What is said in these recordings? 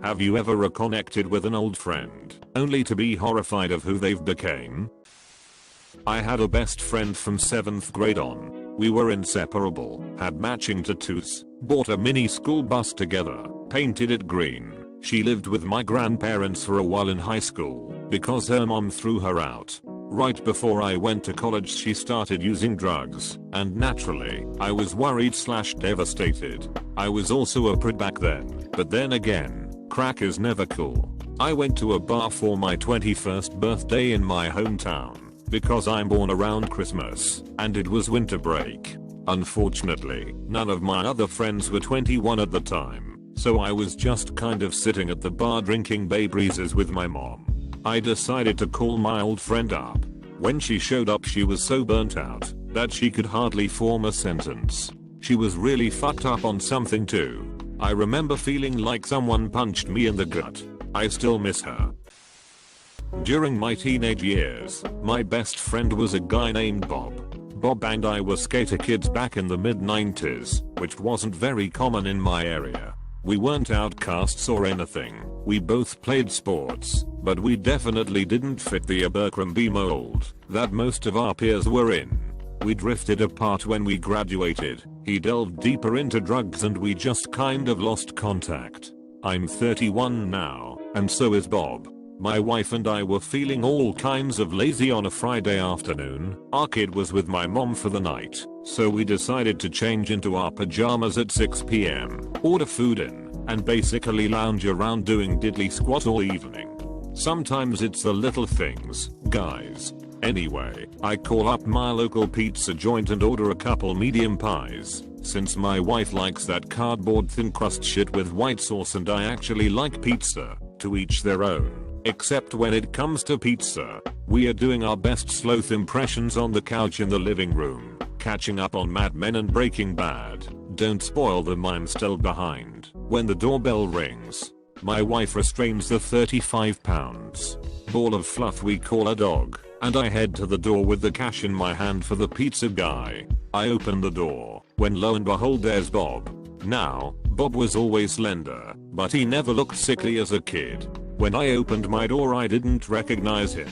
Have you ever reconnected with an old friend, only to be horrified of who they've became? I had a best friend from 7th grade on. We were inseparable, had matching tattoos, bought a mini school bus together, painted it green. She lived with my grandparents for a while in high school, because her mom threw her out. Right before I went to college she started using drugs, and naturally, I was worried/devastated. I was also a prude back then, but then again, crack is never cool. I went to a bar for my 21st birthday in my hometown, because I'm born around Christmas, and it was winter break. Unfortunately, none of my other friends were 21 at the time, so I was just kind of sitting at the bar drinking Bay Breezes with my mom. I decided to call my old friend up. When she showed up she was so burnt out that she could hardly form a sentence. She was really fucked up on something too. I remember feeling like someone punched me in the gut. I still miss her. During my teenage years, my best friend was a guy named Bob. Bob and I were skater kids back in the mid-90s, which wasn't very common in my area. We weren't outcasts or anything, we both played sports, but we definitely didn't fit the Abercrombie mold that most of our peers were in. We drifted apart when we graduated, he delved deeper into drugs and we just kind of lost contact. I'm 31 now, and so is Bob. My wife and I were feeling all kinds of lazy on a Friday afternoon. Our kid was with my mom for the night, so we decided to change into our pajamas at 6 p.m, order food in, and basically lounge around doing diddly squat all evening. Sometimes it's the little things, guys. Anyway, I call up my local pizza joint and order a couple medium pies, since my wife likes that cardboard thin crust shit with white sauce and I actually like pizza. To each their own. Except when it comes to pizza, we are doing our best sloth impressions on the couch in the living room, catching up on Mad Men and Breaking Bad. Don't spoil them, I'm still behind. When the doorbell rings, my wife restrains the 35 pounds ball of fluff we call a dog, and I head to the door with the cash in my hand for the pizza guy. I open the door, when lo and behold there's Bob. Now, Bob was always slender, but he never looked sickly as a kid. When I opened my door I didn't recognize him.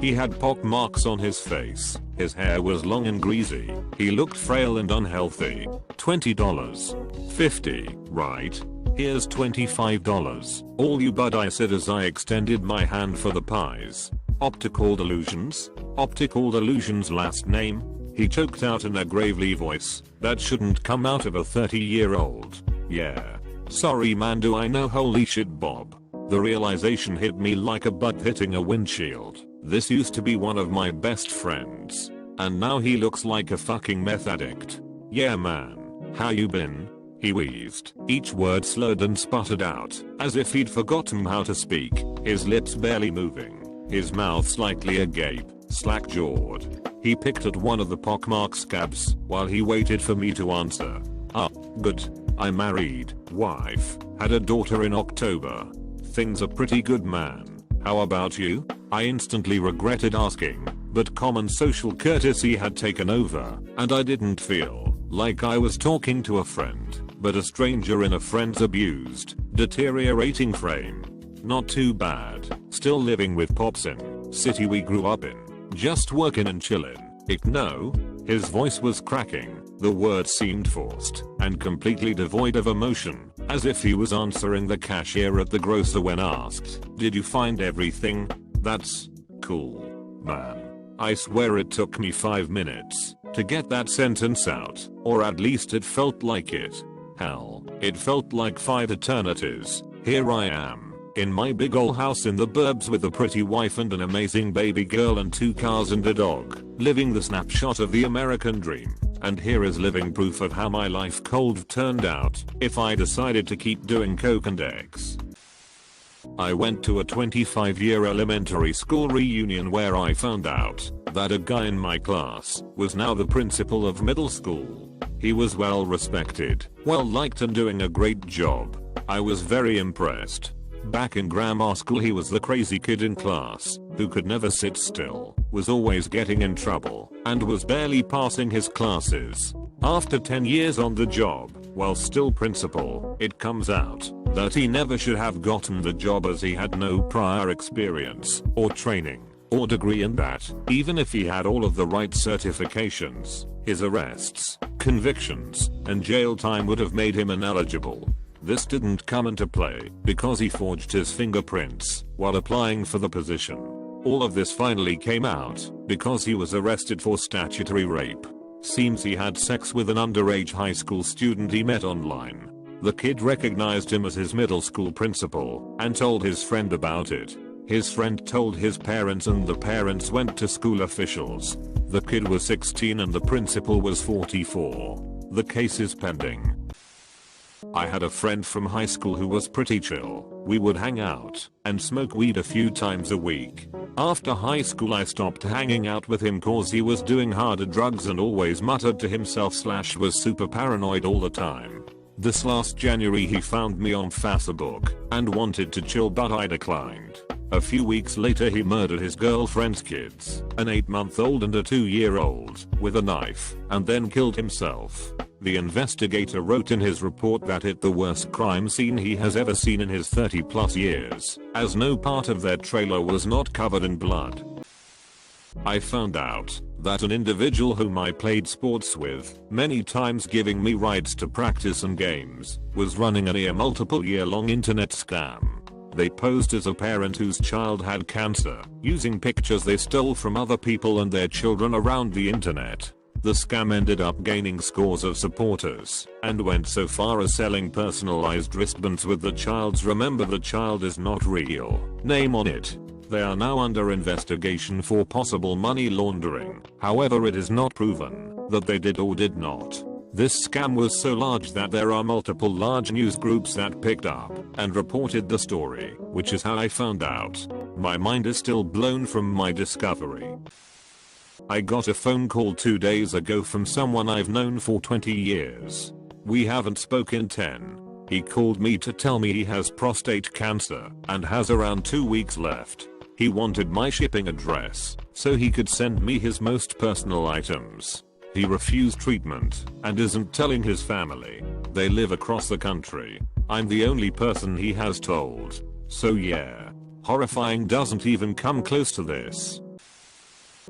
He had pock marks on his face, his hair was long and greasy, he looked frail and unhealthy. $20. $50, right? Here's $25. All you bud, I said as I extended my hand for the pies. Optical delusions? Optical delusions last name? He choked out in a gravely voice that shouldn't come out of a 30-year-old. Yeah. Sorry man, do I know, holy shit Bob. The realization hit me like a butt hitting a windshield. This used to be one of my best friends, and now he looks like a fucking meth addict. Yeah man, how you been? He wheezed, each word slurred and sputtered out, as if he'd forgotten how to speak, his lips barely moving, his mouth slightly agape, slack-jawed. He picked at one of the pockmark scabs while he waited for me to answer. Good. I'm married, wife, had a daughter in October. Things are pretty good man. How about you? I instantly regretted asking, but common social courtesy had taken over, and I didn't feel like I was talking to a friend, but a stranger in a friend's abused, deteriorating frame. Not too bad. Still living with pops in city we grew up in. Just working and chillin'. No. His voice was cracking. The words seemed forced and completely devoid of emotion, as if he was answering the cashier at the grocer when asked, "Did you find everything?" That's cool, man. I swear it took me 5 minutes to get that sentence out, or at least it felt like it. Hell, it felt like 5 eternities. Here I am, in my big ol' house in the burbs with a pretty wife and an amazing baby girl and 2 cars and a dog, living the snapshot of the American dream. And here is living proof of how my life cold turned out if I decided to keep doing coke and eggs. I went to a 25-year elementary school reunion where I found out that a guy in my class was now the principal of middle school. He was well respected, well liked and doing a great job. I was very impressed. Back in grammar school he was the crazy kid in class who could never sit still, was always getting in trouble, and was barely passing his classes. After 10 years on the job, while still principal, it comes out that he never should have gotten the job as he had no prior experience or training or degree, and that even if he had all of the right certifications, his arrests, convictions, and jail time would have made him ineligible. This didn't come into play because he forged his fingerprints while applying for the position. All of this finally came out because he was arrested for statutory rape. Seems he had sex with an underage high school student he met online. The kid recognized him as his middle school principal and told his friend about it. His friend told his parents and the parents went to school officials. The kid was 16 and the principal was 44. The case is pending. I had a friend from high school who was pretty chill. We would hang out and smoke weed a few times a week. After high school I stopped hanging out with him cause he was doing harder drugs and always muttered to himself / was super paranoid all the time. This last January he found me on Facebook and wanted to chill, but I declined. A few weeks later he murdered his girlfriend's kids, an 8-month-old and a 2-year-old, with a knife, and then killed himself. The investigator wrote in his report that it the worst crime scene he has ever seen in his 30+ years, as no part of their trailer was not covered in blood. I found out that an individual whom I played sports with, many times giving me rides to practice and games, was running a near multiple year-long internet scam. They posed as a parent whose child had cancer, using pictures they stole from other people and their children around the internet. The scam ended up gaining scores of supporters, and went so far as selling personalized wristbands with the child's "Remember the child is not real" name on it. They are now under investigation for possible money laundering. However, it is not proven that they did or did not. This scam was so large that there are multiple large news groups that picked up and reported the story, which is how I found out. My mind is still blown from my discovery. I got a phone call 2 days ago from someone I've known for 20 years. We haven't spoken in 10. He called me to tell me he has prostate cancer and has around 2 weeks left. He wanted my shipping address so he could send me his most personal items. He refused treatment and isn't telling his family. They live across the country. I'm the only person he has told. So yeah. Horrifying doesn't even come close to this.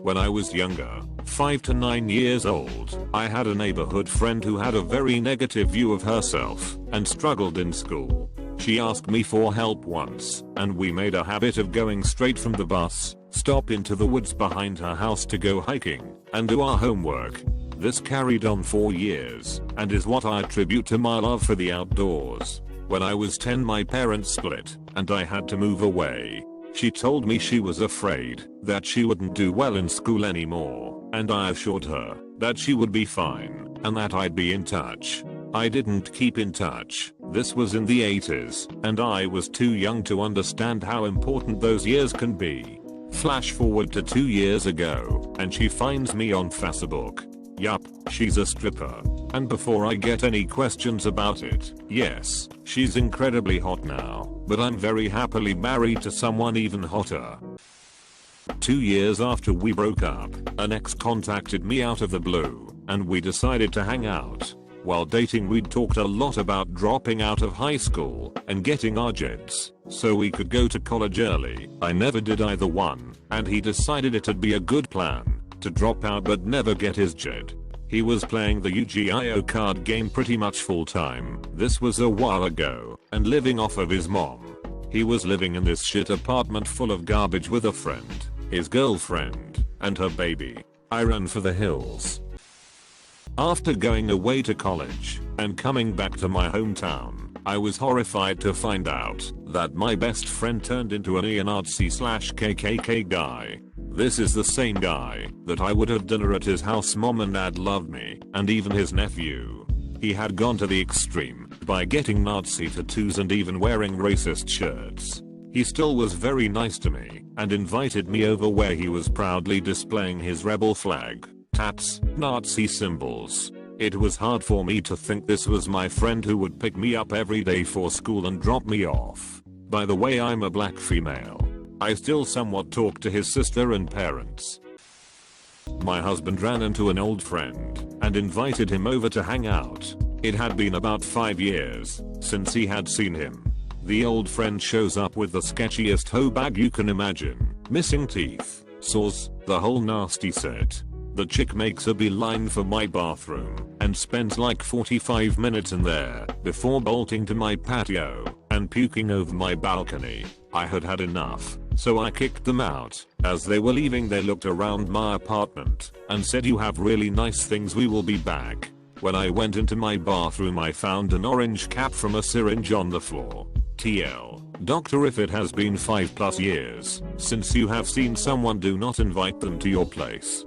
When I was younger, 5 to 9 years old, I had a neighborhood friend who had a very negative view of herself and struggled in school. She asked me for help once, and we made a habit of going straight from the bus stop into the woods behind her house to go hiking and do our homework. This carried on for years and is what I attribute to my love for the outdoors. When I was 10, my parents split and I had to move away. She told me she was afraid that she wouldn't do well in school anymore, and I assured her that she would be fine and that I'd be in touch. I didn't keep in touch. This was in the 80s, and I was too young to understand how important those years can be. Flash forward to 2 years ago, and she finds me on Facebook. Yup, she's a stripper. And before I get any questions about it, yes, she's incredibly hot now, but I'm very happily married to someone even hotter. 2 years after we broke up, an ex contacted me out of the blue, and we decided to hang out. While dating, we'd talked a lot about dropping out of high school and getting our jets so we could go to college early. I never did either one, and he decided it'd be a good plan to drop out but never get his jet. He was playing the Yu-Gi-Oh card game pretty much full time. This was a while ago, and living off of his mom. He was living in this shit apartment full of garbage with a friend, his girlfriend, and her baby. I ran for the hills. After going away to college and coming back to my hometown, I was horrified to find out that my best friend turned into a neo-Nazi/KKK guy. This is the same guy that I would have dinner at his house. Mom and dad loved me, and even his nephew. He had gone to the extreme by getting Nazi tattoos and even wearing racist shirts. He still was very nice to me and invited me over where he was proudly displaying his rebel flag, tats, Nazi symbols. It was hard for me to think this was my friend who would pick me up every day for school and drop me off. By the way, I'm a black female. I still somewhat talk to his sister and parents. My husband ran into an old friend and invited him over to hang out. It had been about 5 years since he had seen him, The old friend shows up with the sketchiest hoe bag you can imagine. Missing teeth, saws, the whole nasty set. The chick makes a beeline for my bathroom and spends like 45 minutes in there before bolting to my patio and puking over my balcony. I had had enough, so I kicked them out. As they were leaving, they looked around my apartment and said, "You have really nice things, we will be back." When I went into my bathroom, I found an orange cap from a syringe on the floor. TL. Doctor, if it has been 5+ years since you have seen someone, do not invite them to your place.